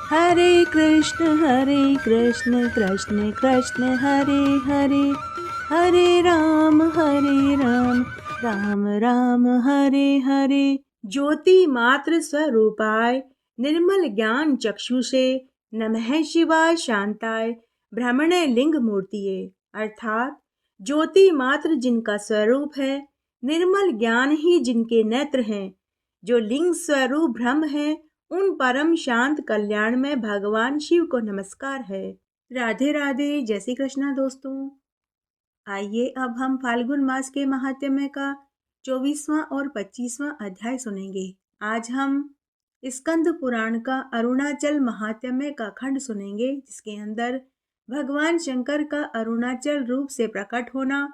हरे कृष्ण कृष्ण कृष्ण हरे हरे, हरे राम राम राम हरे हरे। ज्योति मात्र स्वरूपाय निर्मल ज्ञान चक्षुषे नमः शिवाय शांताय ब्रह्मणे लिंग मूर्तिये। अर्थात ज्योति मात्र जिनका स्वरूप है, निर्मल ज्ञान ही जिनके नेत्र हैं, जो लिंग स्वरूप ब्रह्म है, उन परम शांत कल्याण में भगवान शिव को नमस्कार है। राधे राधे, जय श्री कृष्णा दोस्तों। आइए अब हम फाल्गुन मास के महात्म्य का 24वां और 25वां अध्याय सुनेंगे। आज हम स्कंद पुराण का अरुणाचल महात्म्य का खंड सुनेंगे, जिसके अंदर भगवान शंकर का अरुणाचल रूप से प्रकट होना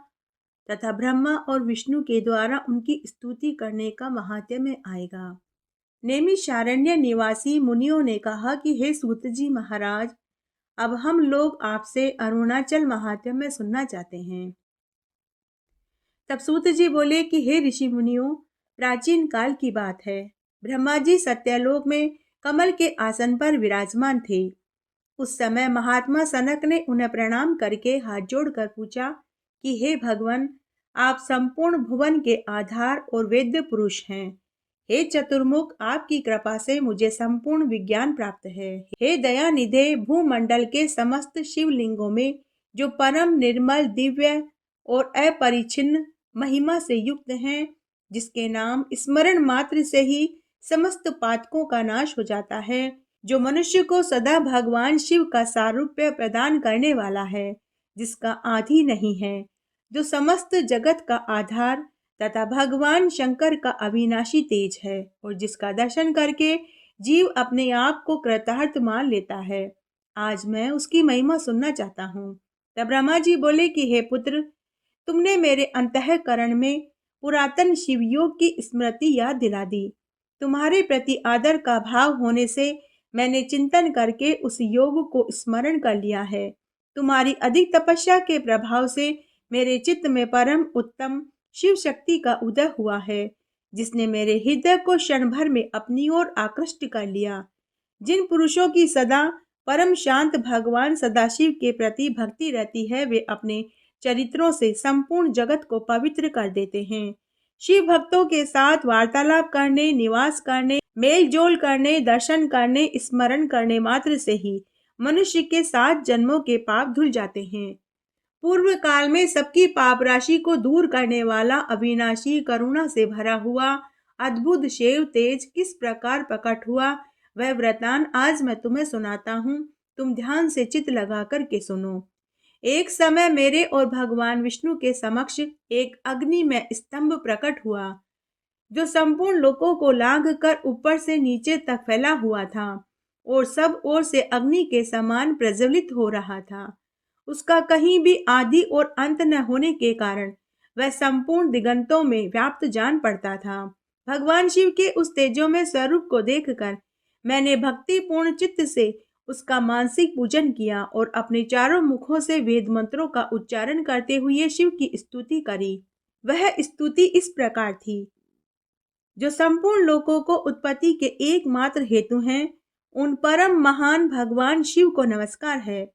तथा ब्रह्मा और विष्णु के द्वारा उनकी स्तुति करने का महात्म्य आएगा। नैमिषारण्य निवासी मुनियों ने कहा कि हे सूत जी महाराज, अब हम लोग आपसे अरुणाचल महात्म्य सुनना चाहते हैं। तब सूत जी बोले कि हे ऋषि मुनियों, प्राचीन काल की बात है, ब्रह्मा जी सत्यलोक में कमल के आसन पर विराजमान थे। उस समय महात्मा सनक ने उन्हें प्रणाम करके हाथ जोड़कर पूछा कि हे भगवान, आप संपूर्ण भुवन के आधार और वेद्य पुरुष हैं। हे चतुर्मुख, आपकी कृपा से मुझे संपूर्ण विज्ञान प्राप्त है। हे दयानिधे, भूमंडल के समस्त शिवलिंगों में जो परम निर्मल दिव्य और अपरिच्छिन्न महिमा से युक्त हैं, जिसके नाम स्मरण मात्र से ही समस्त पातकों का नाश हो जाता है, जो मनुष्य को सदा भगवान शिव का सारूप्य प्रदान करने वाला है, जिसका आदि नहीं है, जो समस्त जगत का आधार तथा भगवान शंकर का अविनाशी तेज है और जिसका दर्शन करके जीव अपने आप को कृतार्थ मान लेता है। आज मैं उसकी महिमा सुनना चाहता हूँ। तब ब्रह्मा जी बोले कि हे पुत्र, तुमने मेरे अंतःकरण में पुरातन शिवयोग की स्मृति याद दिला दी। तुम्हारे प्रति आदर का भाव होने से मैंने चिंतन करके उस योग को स्मरण कर लिया है। तुम्हारी अधिक तपस्या के प्रभाव से मेरे चित्त में परम उत्तम शिव शक्ति का उदय हुआ है, जिसने मेरे हृदय को क्षण भर में अपनी ओर आकृष्ट कर लिया। जिन पुरुषों की सदा परम शांत भगवान सदाशिव के प्रति भक्ति रहती है, वे अपने चरित्रों से संपूर्ण जगत को पवित्र कर देते हैं। शिव भक्तों के साथ वार्तालाप करने, निवास करने, मेल जोल करने, दर्शन करने, स्मरण करने मात्र से ही मनुष्य के 7 जन्मों के पाप धुल जाते हैं। पूर्व काल में सबकी पाप राशि को दूर करने वाला अविनाशी करुणा से भरा हुआ अद्भुत शिव तेज किस प्रकार प्रकट हुआ, वह वृतांत आज मैं तुम्हें सुनाता हूँ। तुम ध्यान से चित्त लगा कर के सुनो। एक समय मेरे और भगवान विष्णु के समक्ष एक अग्नि में स्तंभ प्रकट हुआ, जो संपूर्ण लोकों को लांघ कर ऊपर से नीचे तक फैला हुआ था और सब ओर से अग्नि के समान प्रज्वलित हो रहा था। उसका कहीं भी आदि और अंत न होने के कारण वह संपूर्ण दिगंतों में व्याप्त जान पड़ता था। भगवान शिव के उस तेजोमय स्वरूप को देखकर मैंने भक्ति पूर्ण चित्त से उसका मानसिक पूजन किया और अपने चारों मुखों से वेद मंत्रों का उच्चारण करते हुए शिव की स्तुति करी। वह स्तुति इस प्रकार थी, जो संपूर्ण लोकों को उत्पत्ति के एकमात्र हेतु हैं, उन परम महान भगवान शिव को नमस्कार है,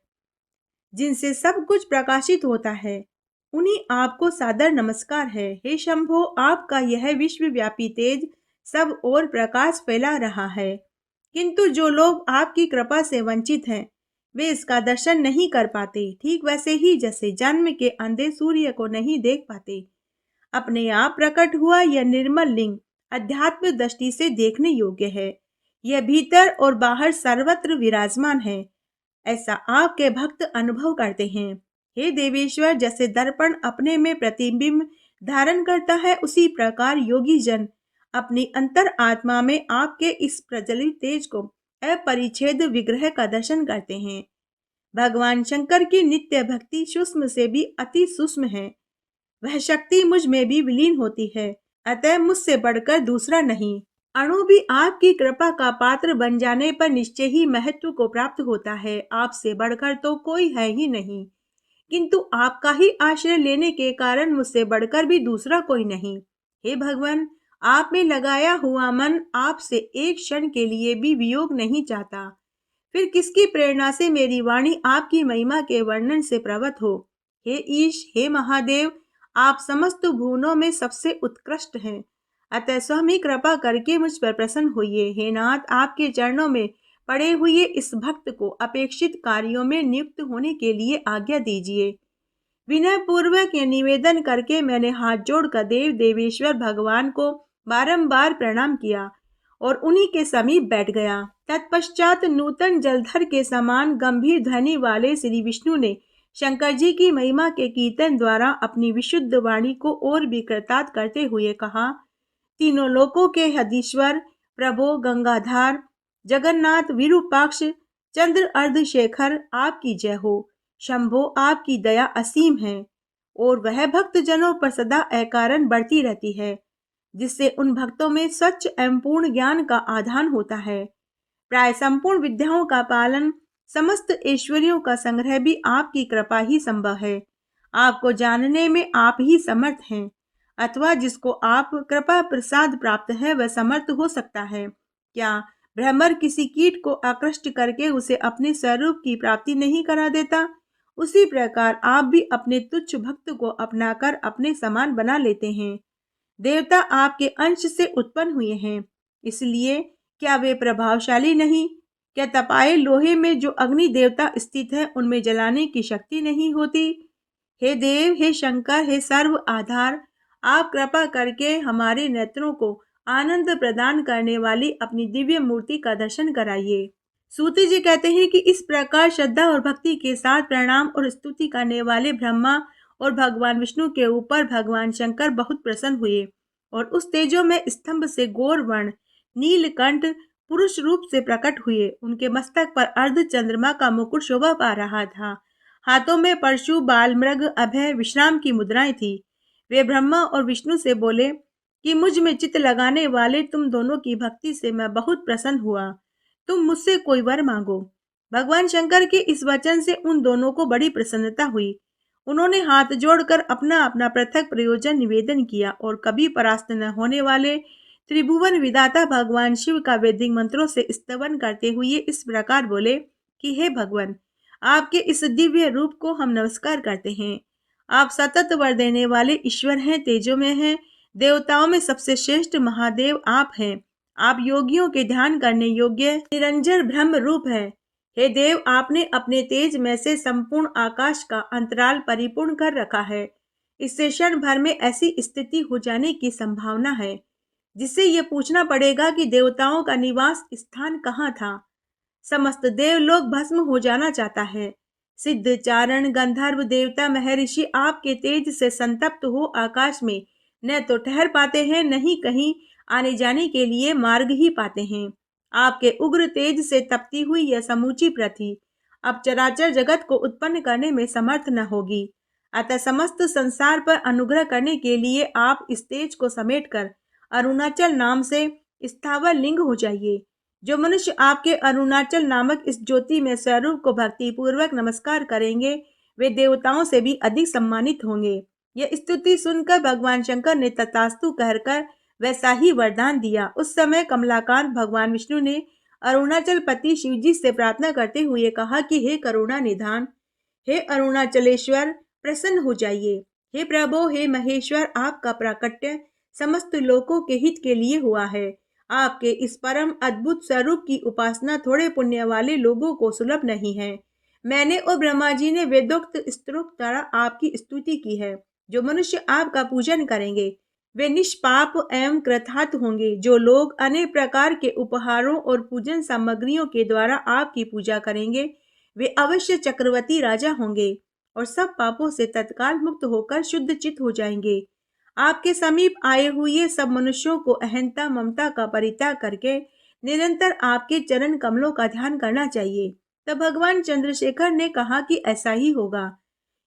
जिनसे सब कुछ प्रकाशित होता है। उन्हीं आपको सादर नमस्कार है। हे शंभो, आपका यह विश्वव्यापी तेज सब ओर प्रकाश फैला रहा है, किंतु जो लोग आपकी कृपा से वंचित हैं, वे इसका दर्शन नहीं कर पाते। ठीक वैसे ही जैसे जन्म के अंधे सूर्य को नहीं देख पाते। अपने आप प्रकट हुआ यह निर्मल लिंग अध्यात्म दृष्टि से देखने योग्य है। यह भीतर और बाहर सर्वत्र विराजमान है, ऐसा आपके भक्त अनुभव करते हैं। हे देवेश्वर, जैसे दर्पण अपने में प्रतिबिंब धारण करता है, उसी प्रकार योगी जन अपनी अंतर आत्मा में आपके इस प्रज्वलित तेज को अपरिच्छेद विग्रह का दर्शन करते हैं। भगवान शंकर की नित्य भक्ति सूक्ष्म से भी अति सूक्ष्म है। वह शक्ति मुझ में भी विलीन होती है, अतः मुझसे बढ़कर दूसरा नहीं। अणु भी आपकी कृपा का पात्र बन जाने पर निश्चय ही महत्व को प्राप्त होता है। आपसे बढ़कर तो कोई है ही नहीं, किंतु आपका ही आश्रय लेने के कारण मुझसे बढ़कर भी दूसरा कोई नहीं। हे भगवान, आप में लगाया हुआ मन आपसे एक क्षण के लिए भी वियोग नहीं चाहता। फिर किसकी प्रेरणा से मेरी वाणी आपकी महिमा के वर्णन से प्रवत हो। हे ईश, हे महादेव, आप समस्त भुवनों में सबसे उत्कृष्ट हैं। अतः स्वयं ही कृपा करके मुझ पर प्रसन्न होइए। हे नाथ, आपके चरणों में पड़े हुए इस भक्त को अपेक्षित कार्यों में नियुक्त होने के लिए आज्ञा दीजिए। विनय पूर्वक ये निवेदन करके मैंने हाथ जोड़कर देव देवेश्वर भगवान को बारंबार प्रणाम किया और उन्हीं के समीप बैठ गया। तत्पश्चात नूतन जलधर के समान गंभीर ध्वनि वाले श्री विष्णु ने शंकर जी की महिमा के कीर्तन द्वारा अपनी विशुद्ध वाणी को और भी कृतार्थ करते हुए कहा। तीनों लोकों के हदीश्वर प्रभो गंगाधार जगन्नाथ विरूपाक्ष चंद्र अर्धशेखर, आपकी जय हो। शंभो, आपकी दया असीम है और वह भक्त जनों पर सदा अकारण बढ़ती रहती है, जिससे उन भक्तों में स्वच्छ एवं पूर्ण ज्ञान का आधान होता है। प्राय संपूर्ण विद्याओं का पालन, समस्त ऐश्वर्यों का संग्रह भी आपकी कृपा ही संभव है। आपको जानने में आप ही समर्थ हैं, अथवा जिसको आप कृपा प्रसाद प्राप्त है वह समर्थ हो सकता है। क्या भ्रमर किसी कीट को आकृष्ट करके उसे अपने स्वरूप की प्राप्ति नहीं करा देता? उसी प्रकार आप भी अपने तुच्छ भक्त को अपनाकर अपने समान बना लेते हैं। देवता आपके अंश से उत्पन्न हुए हैं, इसलिए क्या वे प्रभावशाली नहीं? क्या तपाए लोहे में जो अग्नि देवता स्थित है उनमें जलाने की शक्ति नहीं होती? हे देव, हे शंकर, हे सर्व आधार, आप कृपा करके हमारे नेत्रों को आनंद प्रदान करने वाली अपनी दिव्य मूर्ति का दर्शन कराइए। सूत जी कहते हैं कि इस प्रकार श्रद्धा और भक्ति के साथ प्रणाम और स्तुति करने वाले ब्रह्मा और भगवान विष्णु के ऊपर भगवान शंकर बहुत प्रसन्न हुए और उस तेजो में स्तंभ से गौर वर्ण नीलकंठ पुरुष रूप से प्रकट हुए। उनके मस्तक पर अर्ध चंद्रमा का मुकुट शोभा पा रहा था। हाथों में परशु, बाल, मृग, अभय, विश्राम की मुद्राएं थी। वे ब्रह्मा और विष्णु से बोले कि मुझ में चित्त लगाने वाले तुम दोनों की भक्ति से मैं बहुत प्रसन्न हुआ। तुम मुझसे कोई वर मांगो। भगवान शंकर के इस वचन से उन दोनों को बड़ी प्रसन्नता हुई। उन्होंने हाथ जोड़कर अपना अपना पृथक प्रयोजन निवेदन किया और कभी परास्त न होने वाले त्रिभुवन विधाता भगवान शिव का वैदिक मंत्रों से स्तवन करते हुए इस प्रकार बोले कि हे भगवान, आपके इस दिव्य रूप को हम नमस्कार करते हैं। आप सतत वर देने वाले ईश्वर हैं, तेजो में हैं। देवताओं में सबसे श्रेष्ठ महादेव आप हैं। आप योगियों के ध्यान करने योग्य निरंजन ब्रह्म रूप है। हे देव, आपने अपने तेज में से संपूर्ण आकाश का अंतराल परिपूर्ण कर रखा है। इससे क्षण भर में ऐसी स्थिति हो जाने की संभावना है जिससे ये पूछना पड़ेगा कि देवताओं का निवास स्थान कहाँ था। समस्त देवलोक भस्म हो जाना चाहता है। सिद्ध, चारण, गंधर्व, देवता, महर्षि आपके तेज से संतप्त हो आकाश में न तो ठहर पाते हैं, न ही कहीं आने जाने के लिए मार्ग ही पाते हैं। आपके उग्र तेज से तपती हुई यह समूची पृथ्वी अब चराचर जगत को उत्पन्न करने में समर्थ न होगी। अतः समस्त संसार पर अनुग्रह करने के लिए आप इस तेज को समेटकर अरुणाचल नाम से स्थावर लिंग हो जाइए। जो मनुष्य आपके अरुणाचल नामक इस ज्योति में स्वरूप को भक्ति पूर्वक नमस्कार करेंगे, वे देवताओं से भी अधिक सम्मानित होंगे। यह स्तुति सुनकर भगवान शंकर ने तथास्तु कहकर वैसा ही वरदान दिया। उस समय कमलाकांत भगवान विष्णु ने अरुणाचल पति शिवजी से प्रार्थना करते हुए कहा कि हे करुणा निधान, हे अरुणाचलेश्वर, प्रसन्न हो जाइए। हे प्रभो, हे महेश्वर, आपका प्राकट्य समस्त लोकों के हित के लिए हुआ है। आपके इस परम अद्भुत स्वरूप की उपासना थोड़े पुण्य वाले लोगों को सुलभ नहीं है। मैंने और ब्रह्मा जी ने वेदोक्त स्त्रोक्त द्वारा आपकी स्तुति की है। जो मनुष्य आपका पूजन करेंगे वे निष्पाप एवं कृतार्थ होंगे। जो लोग अनेक प्रकार के उपहारों और पूजन सामग्रियों के द्वारा आपकी पूजा करेंगे वे अवश्य चक्रवर्ती राजा होंगे और सब पापों से तत्काल मुक्त होकर शुद्ध चित्त हो जाएंगे। आपके समीप आए हुए सब मनुष्यों को अहंता ममता का परित्याग करके निरंतर आपके चरण कमलों का ध्यान करना चाहिए। तब भगवान चंद्रशेखर ने कहा कि ऐसा ही होगा।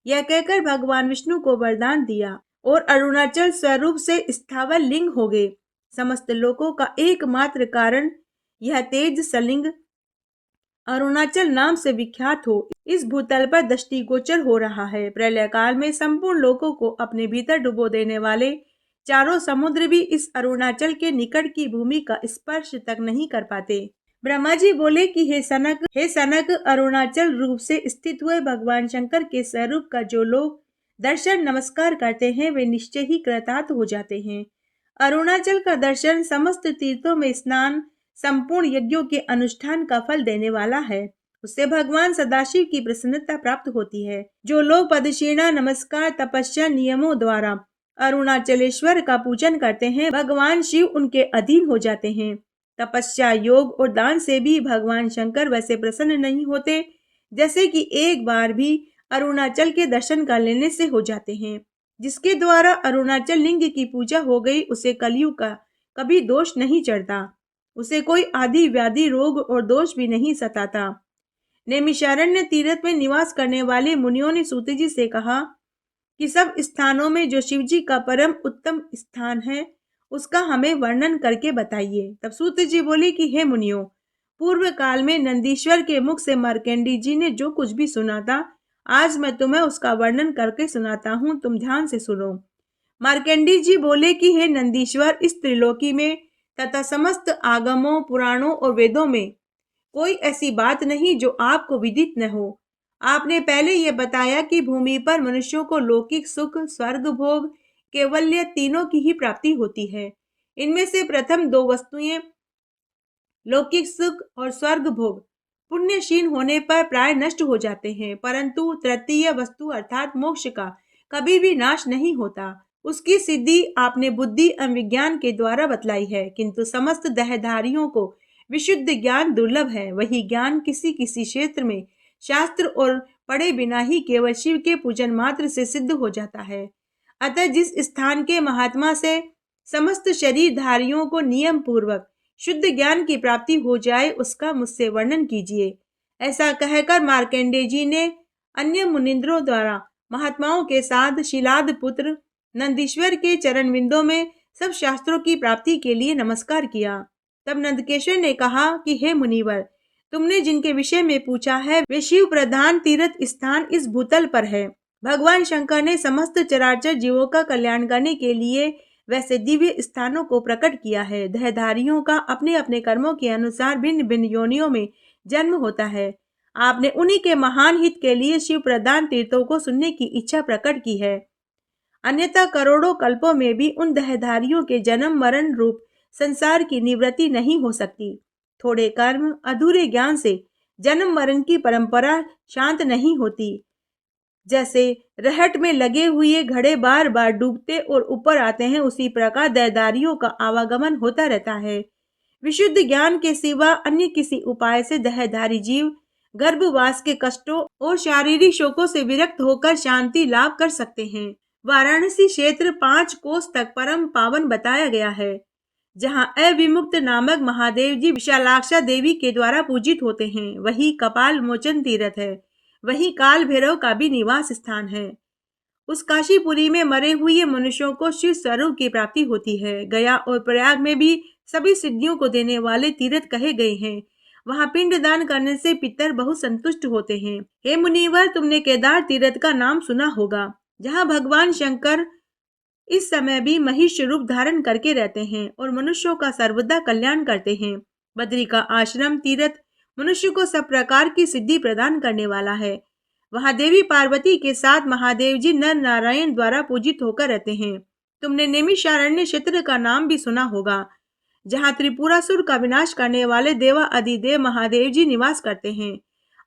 यह कहकर भगवान विष्णु को वरदान दिया और अरुणाचल स्वरूप से स्थावर लिंग हो गए। समस्त लोकों का एकमात्र कारण यह तेज सलिंग अरुणाचल नाम से विख्यात हो इस भूतल पर दृष्टिगोचर हो रहा है। प्रलय काल में संपूर्ण लोकों को अपने भीतर डुबो देने वाले चारों समुद्र भी इस अरुणाचल के निकट की भूमि का स्पर्श तक नहीं कर पाते। ब्रह्मा जी बोले कि हे सनक, अरुणाचल रूप से स्थित हुए भगवान शंकर के स्वरूप का जो लोग दर्शन नमस्कार करते हैं वे निश्चय ही कृतार्थ हो जाते हैं। अरुणाचल का दर्शन समस्त तीर्थों में स्नान, संपूर्ण यज्ञों के अनुष्ठान का फल देने वाला है। उससे भगवान सदाशिव की प्रसन्नता प्राप्त होती है। जो लोग पदक्षिणा, नमस्कार, तपस्या नियमों द्वारा अरुणाचलेश्वर का पूजन करते हैं, भगवान शिव उनके अधीन हो जाते हैं। तपस्या, योग और दान से भी भगवान शंकर वैसे प्रसन्न नहीं होते जैसे कि एक बार भी अरुणाचल के दर्शन कर लेने से हो जाते हैं। जिसके द्वारा अरुणाचल लिंग की पूजा हो गई, उसे कलयुग का कभी दोष नहीं चढ़ता, उसे कोई आदि व्याधि रोग और दोष भी नहीं सताता। नैमिषारण्य तीर्थ में निवास करने वाले मुनियों ने सूत जी से कहा कि सब स्थानों में जो शिव जी का परम उत्तम स्थान है उसका हमें वर्णन करके बताइए। तब सूत जी बोले कि हे मुनियों, पूर्व काल में नंदीश्वर के मुख से मार्कंडेय जी ने जो कुछ भी सुना था, आज मैं तुम्हें उसका वर्णन करके सुनाता हूँ, तुम ध्यान से सुनो। मार्कंडेय जी बोले कि हे नंदीश्वर, इस त्रिलोकी में तथा समस्त आगमों, पुराणों और वेदों में कोई ऐसी बात नहीं जो आपको विदित न हो। आपने पहले ये बताया कि भूमि पर मनुष्यों को लौकिक सुख, स्वर्ग भोग, केवल्य तीनों की ही प्राप्ति होती है। इनमें से प्रथम दो वस्तुएं लौकिक सुख और स्वर्ग भोग पुण्यशील होने पर प्राय नष्ट हो जाते हैं, परंतु तृतीय वस्तु अर्थात मोक्ष का कभी भी नाश नहीं होता। उसकी सिद्धि आपने बुद्धि एवं विज्ञान के द्वारा बतलाई है, किंतु समस्त देहधारियों को विशुद्ध ज्ञान दुर्लभ है। वही ज्ञान किसी किसी क्षेत्र में शास्त्र और पढ़े बिना ही केवल शिव के पूजन मात्र से सिद्ध हो जाता है। अतः जिस स्थान के महात्मा से समस्त शरीरधारियों को नियम पूर्वक शुद्ध ज्ञान की प्राप्ति हो जाए, उसका मुझसे वर्णन कीजिए। ऐसा कहकर मार्कंडेय जी ने अन्य मुनिंद्रों द्वारा महात्माओं के साथ शिलाद पुत्र नंदीश्वर के चरण बिंदों में सब शास्त्रों की प्राप्ति के लिए नमस्कार किया। तब नंदकेश्वर ने कहा कि हे मुनिवर, तुमने जिनके विषय में पूछा है वे शिव प्रधान तीर्थ स्थान इस भूतल पर है। भगवान शंकर ने समस्त चराचर जीवों का कल्याण करने के लिए वैसे दिव्य स्थानों को प्रकट किया है। देहधारियों का अपने अपने कर्मों के अनुसार भिन्न भिन्न योनियों में जन्म होता है। आपने उन्हीं के महान हित के लिए शिव प्रदान तीर्थों को सुनने की इच्छा प्रकट की है। अन्यथा करोड़ों कल्पों में भी उन देहधारियों के जन्म मरण रूप संसार की निवृत्ति नहीं हो सकती। थोड़े कर्म, अधूरे ज्ञान से जन्म मरण की परंपरा शांत नहीं होती। जैसे रहट में लगे हुए घड़े बार बार डूबते और ऊपर आते हैं, उसी प्रकार देहधारियों का आवागमन होता रहता है। विशुद्ध ज्ञान के सिवा अन्य किसी उपाय से देहधारी जीव गर्भवास के कष्टों और शारीरिक शोकों से विरक्त होकर शांति लाभ कर सकते हैं। वाराणसी क्षेत्र 5 कोस तक परम पावन बताया गया है, जहाँ अविमुक्त नामक महादेव जी विशालाक्षा देवी के द्वारा पूजित होते हैं। वही कपाल मोचन तीर्थ है, वही काल भैरव का भी निवास स्थान है। उस काशीपुरी में मरे हुए मनुष्यों को शिव स्वरूप की प्राप्ति होती है। गया और प्रयाग में भी सभी सिद्धियों को देने वाले तीर्थ कहे गए हैं। वहाँ पिंड दान करने से पितर बहुत संतुष्ट होते हैं। हे मुनिवर, तुमने केदार तीर्थ का नाम सुना होगा, जहाँ भगवान शंकर इस समय भी महिष रूप धारण करके रहते हैं और मनुष्यों का सर्वदा कल्याण करते हैं। बद्री का आश्रम तीर्थ मनुष्य को सब प्रकार की सिद्धि प्रदान करने वाला है। वहाँ देवी पार्वती के साथ महादेव जी नर नारायण द्वारा पूजित होकर रहते हैं। तुमने नैमिषारण्य क्षेत्र का नाम भी सुना होगा, जहाँ त्रिपुरासुर का विनाश करने वाले देवा अधिदेव महादेव जी निवास करते हैं।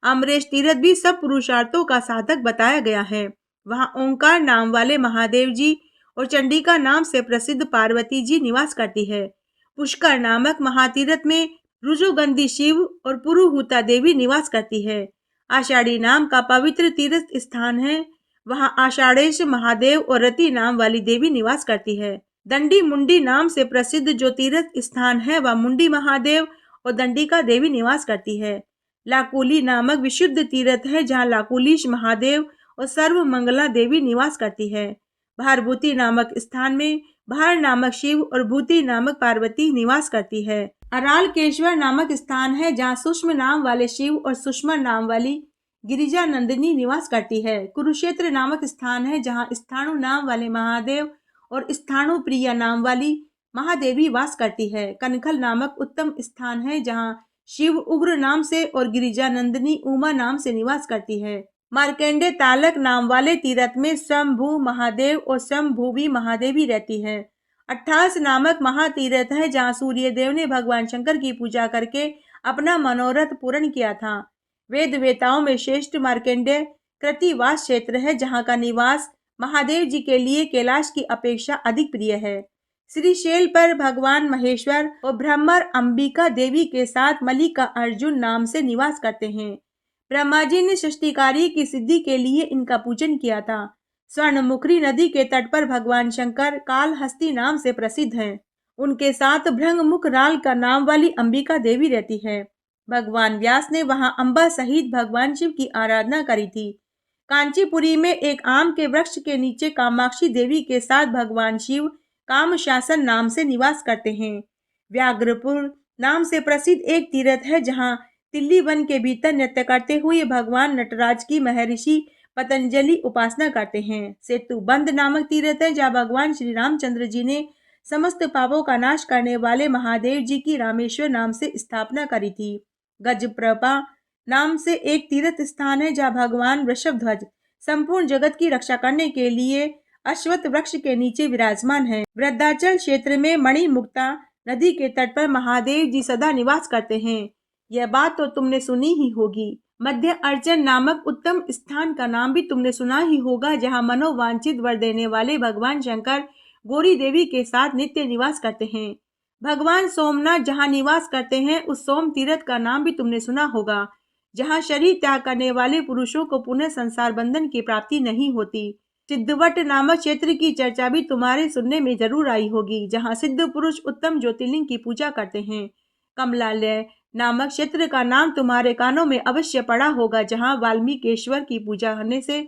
अमरेश तीर्थ भी सब पुरुषार्थों का साधक बताया गया है। वहाँ ओंकार नाम वाले महादेव जी और चंडिका नाम से प्रसिद्ध पार्वती जी निवास करती है। पुष्कर नामक महातीर्थ में रुजुगंधी शिव और पुरुहूता देवी निवास करती है। आषाढ़ी नाम का पवित्र तीर्थ स्थान है, वहाँ आषाढ़ेश महादेव और रति नाम वाली देवी निवास करती है। दंडी मुंडी नाम से प्रसिद्ध जो तीर्थ स्थान है वह मुंडी महादेव और दंडिका देवी निवास करती है। लाकुली नामक विशुद्ध तीर्थ है, जहाँ लाकुलीश महादेव और सर्व मंगला देवी निवास करती है। भारभूति नामक स्थान में भार नामक शिव और भूति नामक पार्वती निवास करती है। अरालकेश्वर नामक स्थान है, जहाँ सूक्ष्म नाम वाले शिव और सुषमा नाम वाली गिरिजा नंदिनी निवास करती है। कुरुक्षेत्र नामक स्थान है, जहाँ स्थाणु नाम वाले महादेव और स्थाणु प्रिया नाम वाली महादेवी वास करती है। कनखल नामक उत्तम स्थान है, जहाँ शिव उग्र नाम से और गिरिजा नंदिनी उमा नाम से निवास करती है। मार्कंडे तालक नाम वाले तीर्थ में स्वयंभू महादेव और स्वयंभूवी महादेवी रहती है। 28 नामक महातीर्थ है जहाँ सूर्य देव ने भगवान शंकर की पूजा करके अपना मनोरथ पूर्ण किया था। वेद वेताओं में श्रेष्ठ मार्कंडे कृतिवास क्षेत्र है जहाँ का निवास महादेव जी के लिए कैलाश की अपेक्षा अधिक प्रिय है। श्रीशैल पर भगवान महेश्वर और ब्रह्मर अंबिका देवी के साथ मल्लिका अर्जुन नाम से निवास करते हैं। ब्रह्मा जी ने सृष्टि कार्य की सिद्धि के लिए इनका पूजन किया था। स्वर्णमुखी नदी के तट पर भगवान शंकर कालहस्ती नाम से प्रसिद्ध हैं। उनके साथ भृंगमुख राल का नाम वाली अंबिका देवी रहती है। भगवान व्यास ने वहां अंबा सहित भगवान शिव की आराधना करी थी। कांचीपुरी में एक आम के वृक्ष के नीचे कामाक्षी देवी के साथ भगवान शिव काम शासन नाम से निवास करते हैं। व्याघ्रपुर नाम से प्रसिद्ध एक तीर्थ है जहाँ तिल्ली वन के भीतर नृत्य करते हुए भगवान नटराज की महर्षि पतंजलि उपासना करते हैं। सेतु बंद नामक तीर्थ है जहाँ भगवान श्री रामचंद्र जी ने समस्त पापों का नाश करने वाले महादेव जी की रामेश्वर नाम से स्थापना करी थी। गजप्रभा नाम से एक तीर्थ स्थान है जहाँ भगवान वृषभध्वज संपूर्ण जगत की रक्षा करने के लिए अश्वत्थ वृक्ष के नीचे विराजमान है। वृद्धाचल क्षेत्र में मणिमुक्ता नदी के तट पर महादेव जी सदा निवास करते हैं। यह बात तो तुमने सुनी ही होगी। मध्य अर्चन नामक उत्तम स्थान का नाम भी तुमने सुना ही होगा जहाँ मनोवांछित वर देने वाले भगवान शंकर गौरी देवी के साथ नित्य निवास करते हैं। भगवान सोमनाथ जहाँ निवास करते हैं उस सोम तीर्थ का नाम भी तुमने सुना होगा जहाँ शरीर त्याग करने वाले पुरुषों को पुनः संसार बंधन की प्राप्ति नहीं होती। सिद्धवट नामक क्षेत्र की चर्चा भी तुम्हारे सुनने में जरूर आई होगी जहाँ सिद्ध पुरुष उत्तम ज्योतिर्लिंग की पूजा करते हैं। कमलालय नामक क्षेत्र का नाम तुम्हारे कानों में अवश्य पड़ा होगा जहाँ वाल्मीकेश्वर की पूजा करने से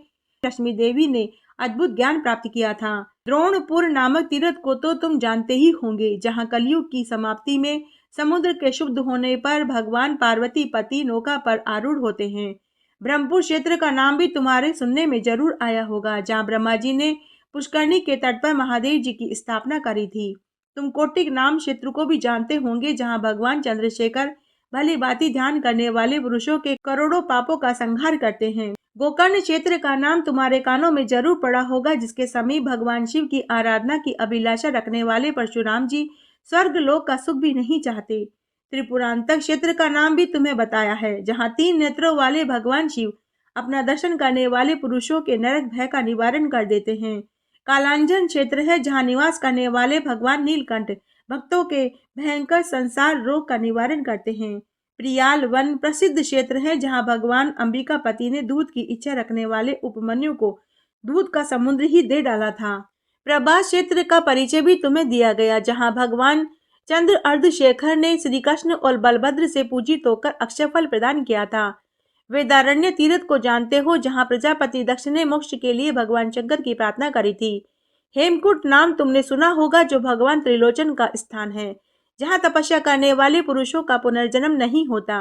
लक्ष्मी देवी ने अद्भुत ज्ञान प्राप्त किया था। द्रोणपुर नामक तीर्थ को तो तुम जानते ही होंगे जहाँ कलयुग की समाप्ति में समुद्र के शुद्ध होने पर भगवान पार्वती पति नौका पर आरूढ़ होते हैं। ब्रह्मपुर क्षेत्र का नाम भी तुम्हारे सुनने में जरूर आया होगा जहाँ ब्रह्मा जी ने पुष्करणी के तट पर महादेव जी की स्थापना करी थी। तुम कोटिक नाम क्षेत्र को भी जानते होंगे जहाँ भगवान चंद्रशेखर भली भांति ध्यान करने वाले पुरुषों के करोड़ों पापों का संहार करते हैं। गोकर्ण क्षेत्र का नाम तुम्हारे कानों में जरूर पड़ा होगा जिसके समीप भगवान शिव की आराधना की अभिलाषा रखने वाले परशुराम जी स्वर्ग लोक का सुख भी नहीं चाहते। त्रिपुरांतक क्षेत्र का नाम भी तुम्हें बताया है जहाँ 3 नेत्रों वाले भगवान शिव अपना दर्शन करने वाले पुरुषों के नरक भय का निवारण कर देते हैं। कालांजन क्षेत्र है जहाँ निवास करने वाले भगवान नीलकंठ भक्तों के भयंकर संसार रोग का निवारण करते हैं। प्रियाल वन प्रसिद्ध क्षेत्र है जहाँ भगवान अंबिका पति ने दूध की इच्छा रखने वाले उपमन्यु को दूध का समुद्र ही दे डाला था। प्रभास क्षेत्र का परिचय भी तुम्हें दिया गया जहाँ भगवान चंद्र अर्धशेखर ने श्री कृष्ण और बलभद्र से पूजित होकर अक्षय फल प्रदान किया था। वेदारण्य तीर्थ को जानते हो जहाँ प्रजापति दक्ष ने मोक्ष के लिए भगवान शंकर की प्रार्थना करी थी। हेमकुट नाम तुमने सुना होगा जो भगवान त्रिलोचन का स्थान है जहाँ तपस्या करने वाले पुरुषों का पुनर्जन्म नहीं होता।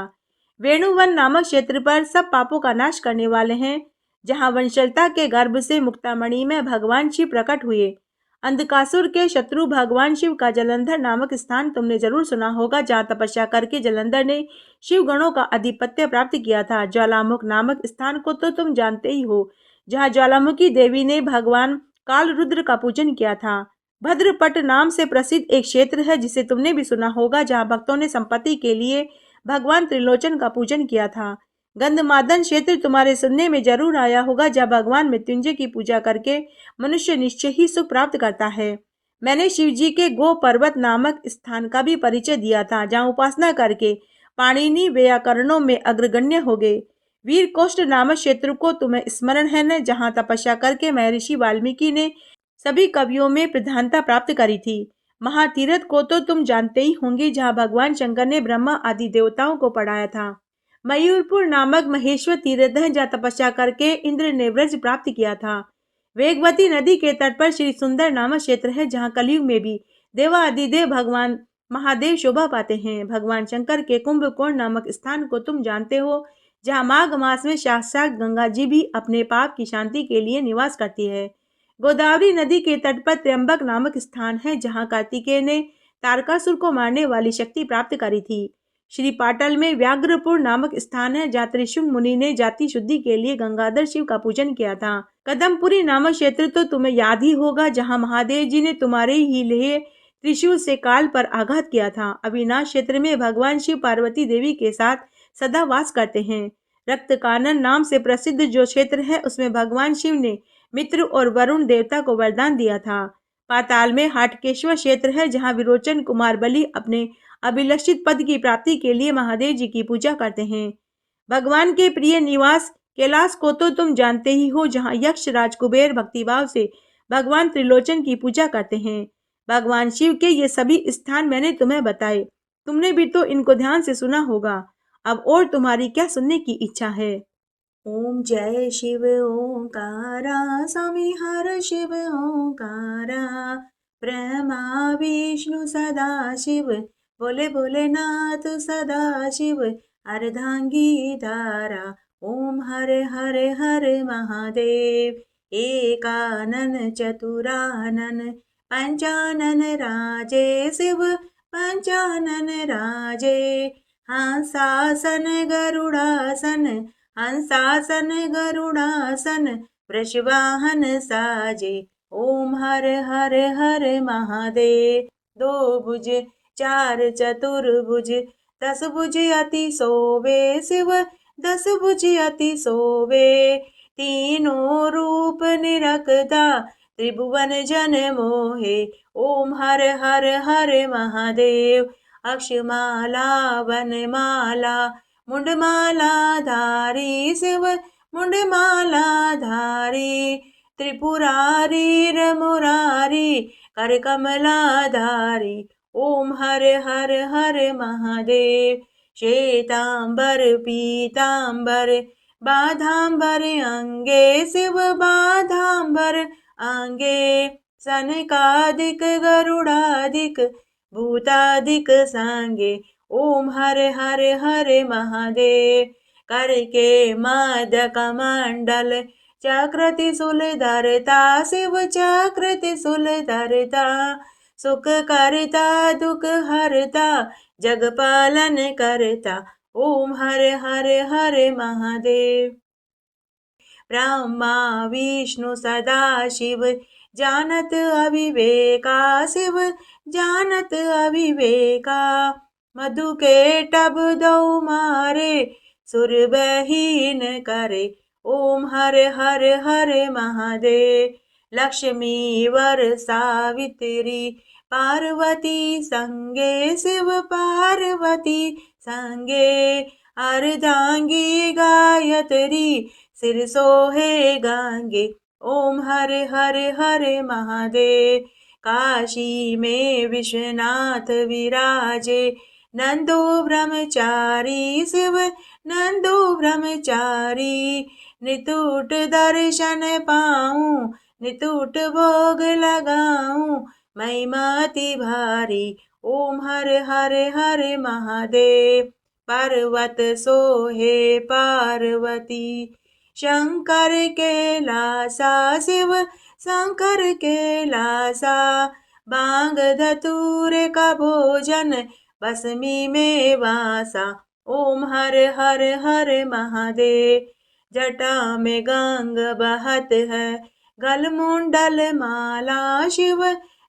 वेणुवन नामक क्षेत्र पर सब पापों का नाश करने वाले हैं जहाँ वंशलता के गर्भ से मुक्तामणि में भगवान शिव प्रकट हुए। अंधकासुर के शत्रु भगवान शिव का जलंधर नामक स्थान तुमने जरूर सुना होगा जहाँ तपस्या करके जलंधर ने शिव गणों का आधिपत्य प्राप्त किया था। ज्वालामुख नामक स्थान को तो तुम जानते ही हो जहाँ ज्वालामुखी देवी ने भगवान काल रुद्र का पूजन किया था। भद्रपट नाम से प्रसिद्ध एक क्षेत्र है जिसे तुमने भी सुना होगा जहाँ भक्तों ने संपत्ति के लिए भगवान त्रिलोचन का पूजन किया था। गंधमादन क्षेत्र तुम्हारे सुनने में जरूर आया होगा जहाँ भगवान मृत्युंजय की पूजा करके मनुष्य निश्चय ही सुख प्राप्त करता है। मैंने शिव जी के गो पर्वत नामक स्थान का भी परिचय दिया था जहाँ उपासना करके पाणिनि व्याकरणों में अग्रगण्य हो गए। वीर कोष्ठ नामक क्षेत्र को तुम्हें स्मरण है न जहाँ तपस्या करके महर्षि वाल्मीकि ने सभी कवियों में प्रधानता प्राप्त करी थी। महातीर्थ को तो तुम जानते ही होंगे जहाँ भगवान शंकर ने ब्रह्मा आदि देवताओं को पढ़ाया था। मयूरपुर नामक महेश्वर तीर्थ है जहाँ तपस्या करके इंद्र ने व्रज प्राप्त किया था। वेगवती नदी के तट पर श्री सुंदर नामक क्षेत्र है जहाँ कलयुग में भी देवादिदेव भगवान महादेव शोभा पाते हैं। भगवान शंकर के कुंभकोण नामक स्थान को तुम जानते हो जहाँ माघ मास में साक्षात गंगा जी भी अपने पाप की शांति के लिए निवास करती है। गोदावरी नदी के तट पर त्र्यंबक नामक स्थान है जहाँ कार्तिकेय ने तारकासुर को मारने वाली शक्ति प्राप्त करी थी। श्री पाटल में व्याघ्रपुर नामक स्थान है जहाँ त्रिशुंग मुनि ने जाति शुद्धि के लिए गंगाधर शिव का पूजन किया था। कदमपुरी नामक क्षेत्र तो तुम्हें याद ही होगा, जहाँ महादेव जी ने तुम्हारे ही लिए त्रिशूल से काल पर आघात किया था। अविनाश क्षेत्र में भगवान शिव पार्वती देवी के साथ सदा वास करते हैं। रक्त कानन नाम से प्रसिद्ध जो क्षेत्र है उसमें भगवान शिव ने मित्र और वरुण देवता को वरदान दिया था। पाताल में हाटकेश्वर क्षेत्र है जहाँ विरोचन कुमार बलि अपने अभिलषित पद की प्राप्ति के लिए महादेव जी की पूजा करते हैं। भगवान के प्रिय निवास कैलाश को तो तुम जानते ही हो, जहाँ यक्ष राज कुबेर भक्तिभाव से भगवान त्रिलोचन की पूजा करते हैं। भगवान शिव के ये सभी स्थान मैंने तुम्हें बताए, तुमने भी तो इनको ध्यान से सुना होगा। अब और तुम्हारी क्या सुनने की इच्छा है? ओम जय शिव ओंकारा, स्वामी हर शिव ओंकारा, ब्रह्मा विष्णु सदा शिव, बोले भोलेनाथ सदा शिव, अर्धांगी धारा। ओम हरे हरे हरे महादेव, एकानन चतुरानन, पंचानन राजे शिव, पंचानन राजे, हंसासन गरुड़ासन, हंसासन गरुड़ासन, वृषवाहन साजे। ओम हर हर हर महादेव। दो भुज चार चतुर्भुज, 10 भुज अति सोवे शिव, 10 भुज अति सोवे, तीनों रूप निरखता, त्रिभुवन जन मोहे। ओम हर हर हर महादेव। अक्षमाला वनमाला, मुंडमाला धारी शिव, मुंडमाला धारी, त्रिपुरारी मुरारी, कर कमलाधारी। ओम हर हर हर महादेव। श्वेतांबर पीतांबर, बाधांबर अंगे शिव, बाधांबर अंगे, सनकादिक गरुड़ादिक, भूतादिक संगे। ओम हर हर हर महादेव। करके मदक मंडल, चक्र त्रिशूल धरता शिव, चक्र त्रिशूल धरता, सुख करता दुख हरता, जग पालन करता। ओम हर हर हर महादेव। ब्रह्मा विष्णु सदा शिव, जानत अविवेका शिव, जानत अविवेका, मधु के टब दो मारे, सुर बहीन करे। ओम हर हर हर महादेव। लक्ष्मी वर सावित्री, पार्वती संगे शिव, पार्वती संगे, अर्धांगी गायत्री, सिर सोहे गांगे। ओम हर हर हर महादेव। काशी में विश्वनाथ विराजे, नंदो ब्रह्मचारी शिव, नंदो ब्रह्मचारी, नितुट दर्शन पाऊं, नितुट भोग लगाऊं, महिमाति भारी। ओम हर हर हर महादेव। पर्वत सोहे पार्वती, शंकर के लासा शिव, शंकर के लासा, बांग धतूर का भोजन, भस्मी में वासा। ओम हर हर हर महादेव। जटा में गंग बहत है, गल मुंडल माला शिव,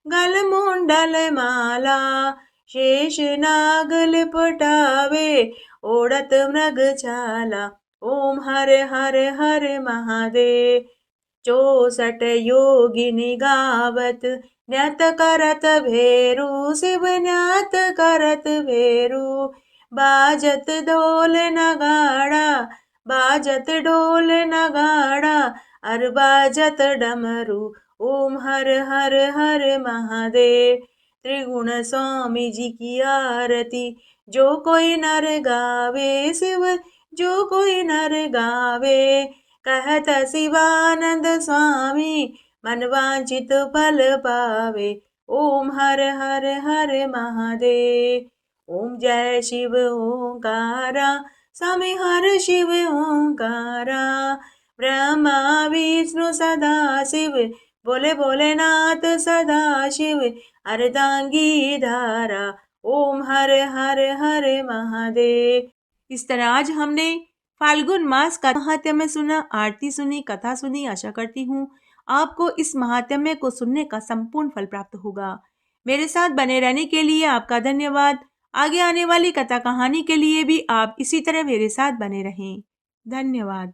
गल मुंडल माला, शेष नाग लिपटावे, ओढ़त मृग छाला। ओम हर हर हर महादेव। 64 योगिनी गावत, नृत करत भेरू शिव, नृत करत भेरू, बाजत ढोल नगाड़ा, बाजत ढोल नगाड़ा, अर बाजत डमरू। ओम हर हर हर महादेव। त्रिगुण स्वामी जी की आरती, जो कोई नर गावे शिव, जो कोई नर गावे, कहत शिवानंद स्वामी, मन वांछित फल पावे। ओम हर हर हर महादेव। ओम जय शिव ओंकारा, स्वामी हर शिव ओंकारा, ब्रह्मा विष्णु सदा शिव, बोले भोलेनाथ सदा शिव, अर्धांगी धारा। ओम हर हर हर महादेव। इस तरह आज हमने फाल्गुन मास का महात्म्य सुना, आरती सुनी, कथा सुनी। आशा करती हूँ आपको इस महात्म्य को सुनने का संपूर्ण फल प्राप्त होगा। मेरे साथ बने रहने के लिए आपका धन्यवाद। आगे आने वाली कथा कहानी के लिए भी आप इसी तरह मेरे साथ बने रहें। धन्यवाद।